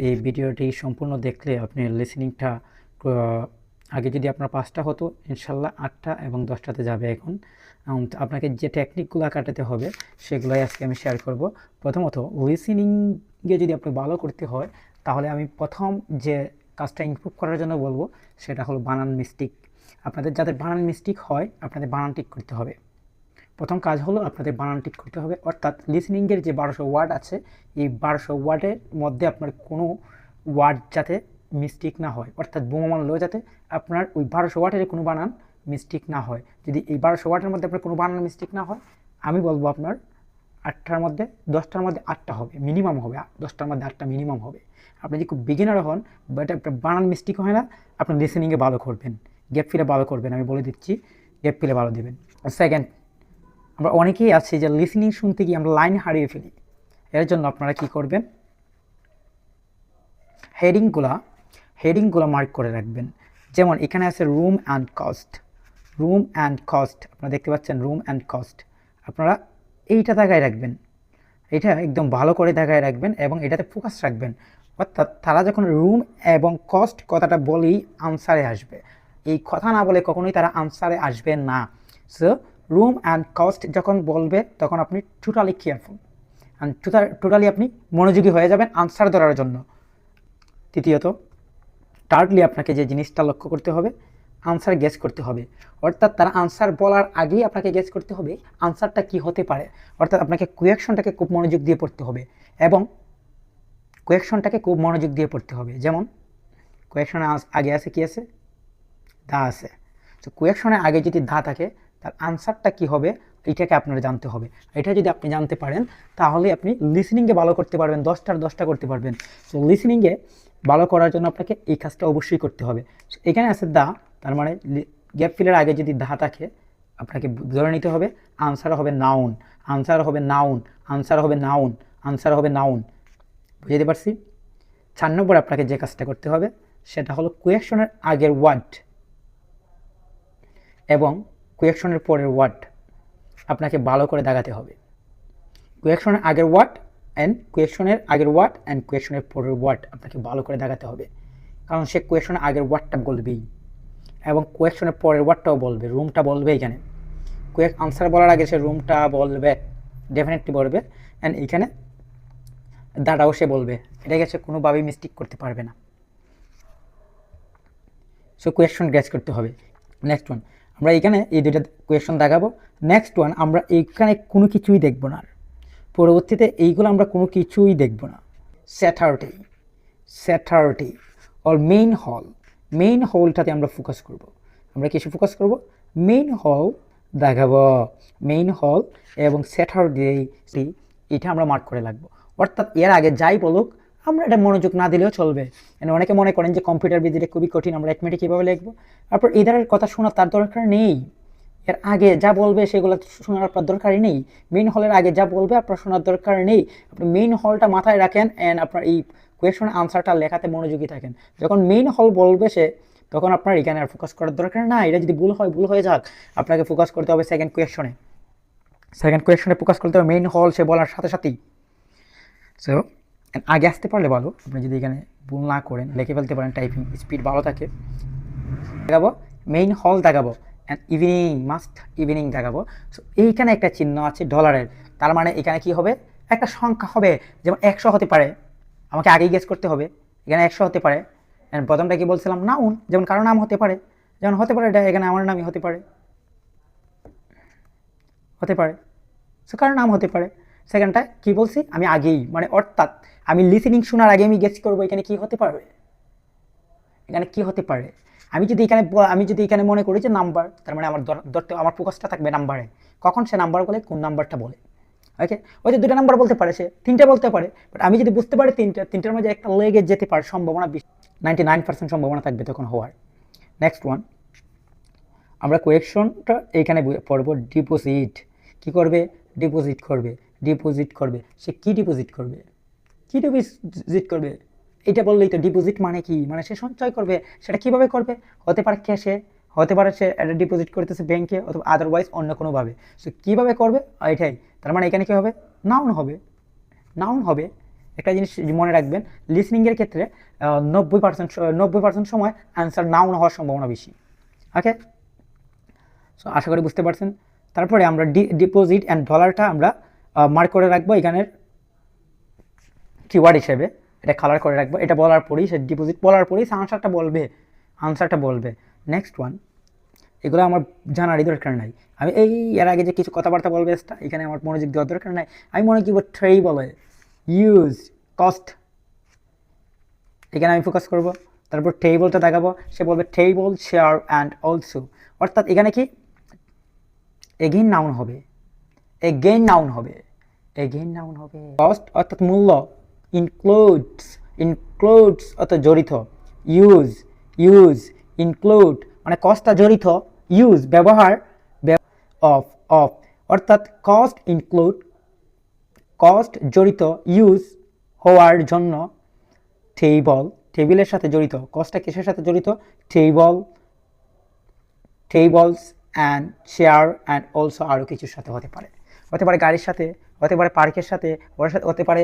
এই ভিডিওটি সম্পূর্ণ দেখলে আপনি লিসেনিংটা আগে যদি আপনার 5টা হতো ইনশাল্লাহ 8টা এবং 10টাতে যাবে এখন। আপনাকে যে টেকনিকগুলো কাটাতে হবে সেগুলোই আজকে আমি শেয়ার করব। প্রথমত লিসেনিংয়ে যদি আপনি ভালো করতে হয় তাহলে আমি প্রথম যে কাজটা ইমপ্রুভ করার জন্য বলবো সেটা হলো বানান মিস্টেক। আপনাদের যাদের বানান মিস্টেক হয় আপনাদের বানান ঠিক করতে হবে। প্রথম কাজ হলো আপনাদের বানান ঠিক করতে হবে, অর্থাৎ লিসেনিংয়ের যে 1200 ওয়ার্ড আছে এই 1200 ওয়ার্ডের মধ্যে আপনার কোনো ওয়ার্ড যাতে মিস্টেক না হয়, অর্থাৎ বোমা মারলেও যাতে আপনার ওই 1200 ওয়ার্ডের কোনো বানান মিস্টেক না হয়। যদি এই 1200 ওয়ার্ডের মধ্যে আপনার কোনো বানান মিস্টেক না হয়, আমি বলবো আপনার 8টার মধ্যে 10টার মধ্যে 8টা হবে, মিনিমাম হবে 10টার মধ্যে 8টা মিনিমাম হবে। আপনি যদি খুব বিগিনার হন বাট আপনার বানান মিস্টেক হয় না, আপনি লিসেনিংয়ে ভালো করবেন, গ্যাপ ফিলে ভালো করবেন, আমি বলে দিচ্ছি গ্যাপ ফিলে ভালো দেবেন। সেকেন্ড, আমরা অনেকেই আছি যে লিসেনিং শুনতে গিয়ে আমরা লাইন হারিয়ে ফেলি। এর জন্য আপনারা কি করবেন, হেডিংগুলো মার্ক করে রাখবেন। যেমন এখানে আছে room and cost, room and cost আপনারা দেখতে পাচ্ছেন, রুম অ্যান্ড কস্ট আপনারা এইটা জায়গায় রাখবেন, এটা একদম ভালো করে জায়গায় রাখবেন এবং এটাতে ফোকাস রাখবেন। অর্থাৎ তারা যখন রুম এবং কস্ট কথাটা বলেই আনসারে আসবে, এই কথা না বলে কখনোই তারা আনসারে আসবে না। সো রুম অ্যান্ড কস্ট যখন বলবে তখন আপনি টোটালি কেয়ারফুল অ্যান্ড টোটালি আপনি মনোযোগী হয়ে যাবেন আনসার ধরার জন্য। তৃতীয়ত, থার্ডলি আপনাকে যে জিনিসটা লক্ষ্য করতে হবে, আনসার গেস করতে হবে। অর্থাৎ তারা আনসার বলার আগেই আপনাকে গেস করতে হবে আনসারটা কি হতে পারে। অর্থাৎ আপনাকে কোয়েকশনটাকে খুব মনোযোগ দিয়ে পড়তে হবে এবং কোয়েকশনটাকে খুব মনোযোগ দিয়ে পড়তে হবে। যেমন কোয়েকশনে আগে আছে কি আছে, দা আছে। তো কোয়েকশনের আগে যদি দা থাকে তার আনসারটা কি হবে এটাকে আপনারা জানতে হবে। এটা যদি আপনি জানতে পারেন তাহলে আপনি লিসেনিংয়ে ভালো করতে পারবেন, 10টার 10টা করতে পারবেন। সো লিসেনিংয়ে ভালো করার জন্য আপনাকে এই কাজটা অবশ্যই করতে হবে। এখানে আছে দা, তার মানে গ্যাপ ফিলের আগে যদি দা থাকে আপনাকে ধরে নিতে হবে আনসার হবে নাউন, আনসার হবে নাউন, আনসার হবে নাউন, আনসার হবে নাউন। বুঝতে পারছি? 4 নম্বর আপনাকে যে কাজটা করতে হবে সেটা হলো কোয়েকশনের আগের ওয়ার্ড এবং কোয়েকশনের পরের ওয়ার্ড আপনাকে ভালো করে দাগাতে হবে। কোয়েকশনের আগের ওয়ার্ড অ্যান্ড কোয়েকশনের পরের ওয়ার্ড আপনাকে ভালো করে দাগাতে হবে, কারণ সে কোয়েকশনের আগের ওয়ার্ডটা বলবেই এবং কোয়েকশনের পরের ওয়ার্ডটাও বলবে, রুমটা বলবে। এখানে আনসার বলার আগে সে রুমটা বলবে, ডেফিনেটলি বলবে, অ্যান্ড এখানে দাটাও সে বলবে। এটাকে সে কোনোভাবেই মিস্টেক করতে পারবে না। সো কোয়েকশন গ্যাস করতে হবে। নেক্সট ওয়ান, আমরা এখানে এই দুইটা কোয়েকশন দেখাবো। নেক্সট ওয়ান, আমরা এইখানে কোনো কিছুই দেখব না, পরবর্তীতে এইগুলো আমরা কোনো কিছুই দেখব না। স্যাটারডে অর মেইন হলটাতে আমরা ফোকাস করব। আমরা কিছু ফোকাস করব, মেইন হল দেখাবো, মেইন হল এবং স্যাটারডে এটা আমরা মার্ক করে লাগবো। অর্থাৎ এর আগে যাই বলুক আমরা এটা মনোযোগ না দিলেও চলবে। অনেকে মনে করেন যে কম্পিউটার বিদ্যা খুবই কঠিন, আমরা অ্যারিথমেটিক কীভাবে লিখবো। তারপর এই ধরনের কথা শোনা তার দরকার নেই, এর আগে যা বলবে সেগুলো শোনার আপনার দরকারই নেই। মেইন হলের আগে যা বলবে আপনার শোনার দরকার নেই। আপনি মেইন হলটা মাথায় রাখেন অ্যান্ড আপনার এই কোয়েশনের আনসারটা লেখাতে মনোযোগী থাকেন। যখন মেইন হল বলবে সে তখন আপনার এখানে আর ফোকাস করার দরকার না। এটা যদি ভুল হয়ে যাক, আপনাকে ফোকাস করতে হবে সেকেন্ড কোয়েশনে ফোকাস করতে হবে মেইন হল সে বলার সাথে সাথেই। সো আগে আসতে পারলে ভালো, আপনি যদি এখানে ভুল না করেন লিখে ফেলতে পারেন, টাইপিং স্পিড ভালো থাকে। দেখাবো মেইন হল দেখাবো অ্যান্ড ইভিনিং দেখাবো। সো এইখানে একটা চিহ্ন আছে ডলারের, তার মানে এখানে কি হবে, একটা সংখ্যা হবে। যেমন 100 হতে পারে, আমাকে আগেই গেস করতে হবে এখানে 100 হতে পারে। অ্যান্ড প্রথমটা কি বলছিলাম, নাউন, যেমন কারো নাম হতে পারে, যেমন হতে পারে এটা এখানে আমার নামই হতে পারে। সো কারো নাম হতে পারে। সেকেন্ডটা কি বলছি আমি আগেই, মানে অর্থাৎ আমি লিসেনিং শোনার আগে আমি গেস করবো এখানে কি হতে পারে, আমি যদি এখানে মনে করি যে নাম্বার, তার মানে আমার ফোকাসটা থাকবে নাম্বারে। কখন সে নাম্বার বলে, কোন নাম্বারটা বলে। ওকে, ওই যে 2টা নাম্বার বলতে পারে, সে 3টা বলতে পারে, বাট আমি যদি বুঝতে পারি তিনটার মধ্যে একটা লেগে যেতে পারে, সম্ভাবনা 99% সম্ভাবনা থাকবে তখন হওয়ার। নেক্সট ওয়ান, আমরা কোয়েকশনটা এইখানে পড়বো। ডিপোজিট কি করবে, ডিপোজিট করবে। সে কি ডিপোজিট করবে, এটা বললেই তো। ডিপোজিট মানে কি, মানে সে সঞ্চয় করবে। সেটা কিভাবে করবে, হতে পারে ক্যাশে, হতে পারে সে এটা ডিপোজিট করতেছে ব্যাংকে, অথবা আদারওয়াইজ অন্য কোনোভাবে। সো কীভাবে করবে এটাই, তার মানে এখানে কী হবে, নাউন হবে একটা জিনিস মনে রাখবেন, লিসনিংয়ের ক্ষেত্রে 90% সময় অ্যান্সার নাউন হওয়ার সম্ভাবনা বেশি। ওকে, সো আশা করি বুঝতে পারছেন। তারপরে আমরা ডিপোজিট অ্যান্ড ডলারটা আমরা মার্ক করে রাখবো এখানের কিওয়ার্ড হিসেবে, এটা কালার করে রাখবো। এটা বলার পরেই সে ডিপোজিট বলার পরেই আনসারটা বলবে। নেক্সট ওয়ান, এগুলো আমার জানারই দরকার নাই। আমি এর আগে যে কিছু কথাবার্তা বলবে এখানে আমার মনোযোগ দেওয়ার দরকার নাই। আমি মনে কি ট্রেই বলে ইউজ কস্ট, এখানে আমি ফোকাস করব। তারপর টেবলটা দেখাবো, সে বলবে টেবল শেয়ার অ্যান্ড অলসো, অর্থাৎ এখানে কি এগেইন নাউন হবে, কস্ট অর্থাৎ মূল্য, ইনক্লুডস অর্থাৎ জড়িত, ইউজ ইনক্লুড মানে কস্টটা জড়িত, ইউজ ব্যবহার, অফ অর্থাৎ কস্ট জড়িত, ইউজ হওয়ার জন্য, টেবিলের সাথে জড়িত, কস্টটা কিসের সাথে জড়িত, tables and share and also আরও কিছুর সাথে হতে পারে গাড়ির সাথে, হতে পারে পার্কের সাথে, হতে পারে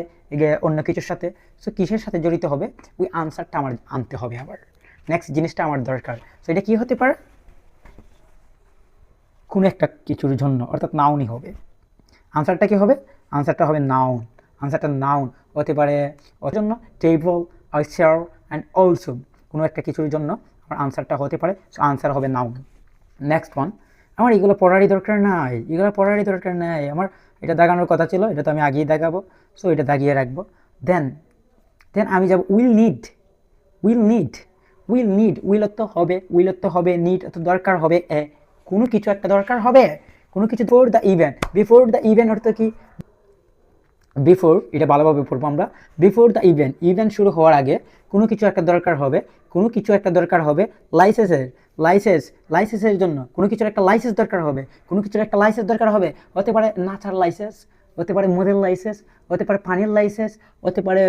অন্য কিছুর সাথে। সো কিসের সাথে জড়িত হবে, ওই আনসারটা আমার আনতে হবে। আবার নেক্সট জিনিসটা আমার দরকার, সো এটা কী হতে পারে, কোনো একটা কিছুর জন্য, অর্থাৎ নাউনই হবে। আনসারটা কী হবে, আনসারটা হবে নাউন। হতে পারে ওর জন্য, টেবল আর শেয়ার অ্যান্ড অলসো, কোনো একটা কিছুর জন্য আমার আনসারটা হতে পারে, সো আনসার হবে নাউন। নেক্সট ওয়ান, আমার এগুলো পড়ারই দরকার নাই, আমার এটা দাগানোর কথা ছিল, এটা তো আমি আগেই দেখাবো, সো এটা দাগিয়ে রাখবো। দেন আমি যাব উইল নিড তো হবে, নিড তো দরকার হবে, কোনো কিছু একটা দরকার হবে, কোনো কিছু বিফোর দ্য ইভেন্ট অর্থ কি, এটা ভালোভাবে পড়বো আমরা। বিফোর দ্য ইভেন্ট শুরু হওয়ার আগে কোনো কিছু একটা দরকার হবে, লাইসেন্সের জন্য কোনো কিছুর একটা লাইসেন্স দরকার হবে, হতে পারে নাচার লাইসেন্স, হতে পারে মদের লাইসেন্স, হতে পারে পানির লাইসেন্স, হতে পারে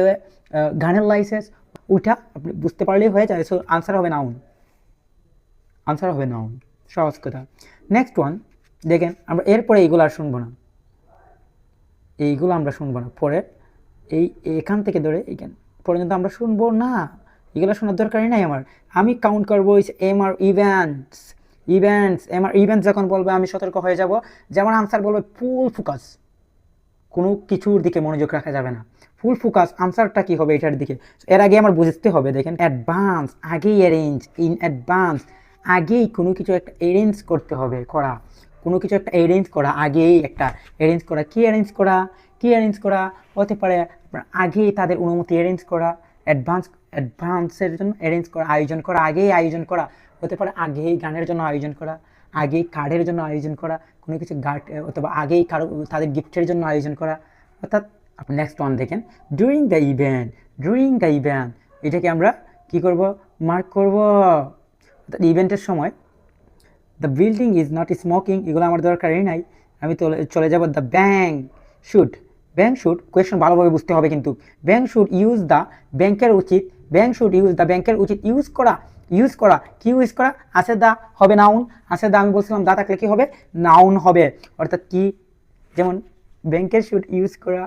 গানের লাইসেন্স। ওইটা আপনি বুঝতে পারলেই হয়ে যায়, সো আনসার হবে নাউন, সহজ কথা। নেক্সট ওয়ান দেখেন, আমরা এরপরে এইগুলো আর শুনবো না, পরে এখান থেকে ধরে এইখান পর্যন্ত আমরা শুনবো না, এগুলো শোনার দরকারই নাই আমার। আমি কাউন্ট করবো এমআর ইভেন্টস যখন বলবে আমি সতর্ক হয়ে যাব, যেমন আনসার বলবে ফুল ফোকাস, কোনো কিছুর দিকে মনোযোগ রাখা যাবে না, ফুল ফোকাস। আনসারটা কি হবে এটার দিকে, এর আগে আমার বুঝতে হবে। দেখেন অ্যাডভান্স, আগেই আগেই কোনো কিছু একটা অ্যারেঞ্জ করতে হবে, কি অ্যারেঞ্জ করা হতে পারে, আগেই তাদের অনুমতি অ্যারেঞ্জ করা, অ্যাডভান্সের জন্য অ্যারেঞ্জ করা, আয়োজন করা হতে পারে, আগেই গানের জন্য আয়োজন করা, আগেই কার্ডের জন্য আয়োজন করা, কোনো কিছু অথবা আগেই কারো তাদের গিফটের জন্য আয়োজন করা। অর্থাৎ আপনি নেক্সট ওয়ান দেখেন, ডুরিং দ্য ইভেন্ট, এটাকে আমরা কি করব, মার্ক করব। অর্থাৎ ইভেন্টের সময়, the building is not smoking, এগুলো আমার দরকারই নাই। আমি চলে যাব দ্য ব্যাংক শুড, কোয়েশ্চন ভালোভাবে বুঝতে হবে কিন্তু, ব্যাংকের উচিত ইউজ করা, কি ইউজ করা, আছে দা হবে নাউন, আমি বলছিলাম দা থাকলে কি হবে, নাউন হবে। অর্থাৎ কি, যেমন ব্যাংকের শুড ইউজ করা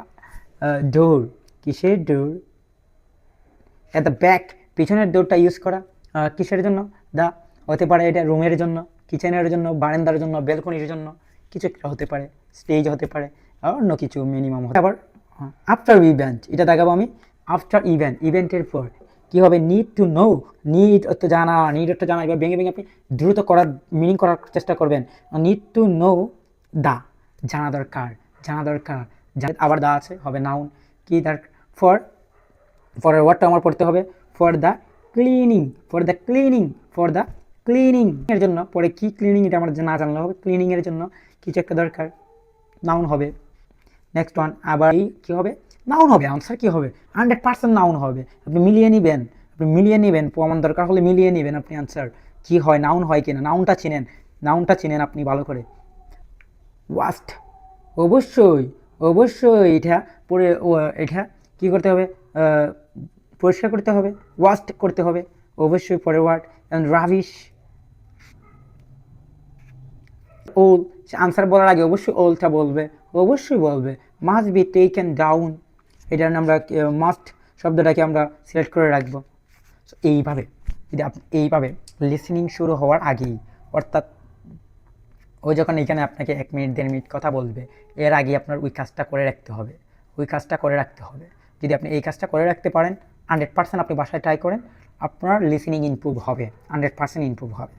ডোর, কিসের ডোর, এট দ্য ব্যাক পিছনের ডোরটা ইউজ করা কিসের জন্য, দা হতে পারে এটা রুমের জন্য, কিচেনের জন্য, বারান্দার জন্য, ব্যালকনির জন্য, কিছু একটা হতে পারে, স্টেজ হতে পারে, অন্য কিছু মিনিমাম হতে। আবার আফটার ইভেন্ট, এটা দেখাবো আমি। আফটার ইভেন্টের পর কি হবে, নিড টু নো, নিড অর্থ জানা, এবার ভেঙে আপনি দ্রুত মিনিং করার চেষ্টা করবেন। নিড টু নো দা, জানা দরকার, আবার দা আছে, হবে নাউন। কি ফরের ওয়ার্ডটা আমার পড়তে হবে, ফর দ্য ক্লিনিং এর জন্য, পরে কি ক্লিনিং এটা আমার না জানলে হবে, ক্লিনিং এর জন্য কিছু একটা দরকার, নাউন হবে। নেক্সট ওয়ান, আবার কি হবে, নাউন হবে। আনসার কি হবে, 100% নাউন হবে। আপনি মিলিয়ে নেবেন, প্রমাণ দরকার হলে মিলিয়ে নেবেন আপনি আনসার কি হয়, নাউন হয় কিনা, নাউনটা চিনেন আপনি ভালো করে। ওয়াস্ট, অবশ্যই এটা পরে এটা কি করতে হবে, পরিষ্কার করতে হবে, ওয়াস্ট করতে হবে অবশ্যই, পরে ওয়ার্ড। অ্যান্ড রাবিশ, ওল, আনসার বলার আগে অবশ্যই ওলটা বলবে, মাস্ট বি টেকেন ডাউন, এটার আমরা মাস্ট শব্দটাকে আমরা সিলেক্ট করে রাখবো। সো এইভাবে যদি আপনি এইভাবে লিসেনিং শুরু হওয়ার আগেই, অর্থাৎ ও যখন এখানে আপনাকে 1 মিনিট 1.5 মিনিট কথা বলবে, এর আগে আপনার ওই কাজটা করে রাখতে হবে, ওই কাজটা করে রাখতে হবে। যদি আপনি এই কাজটা করে রাখতে পারেন, 100% আপনি বাসায় ট্রাই করেন, আপনার লিসেনিং ইমপ্রুভ হবে, 100% ইমপ্রুভ হবে।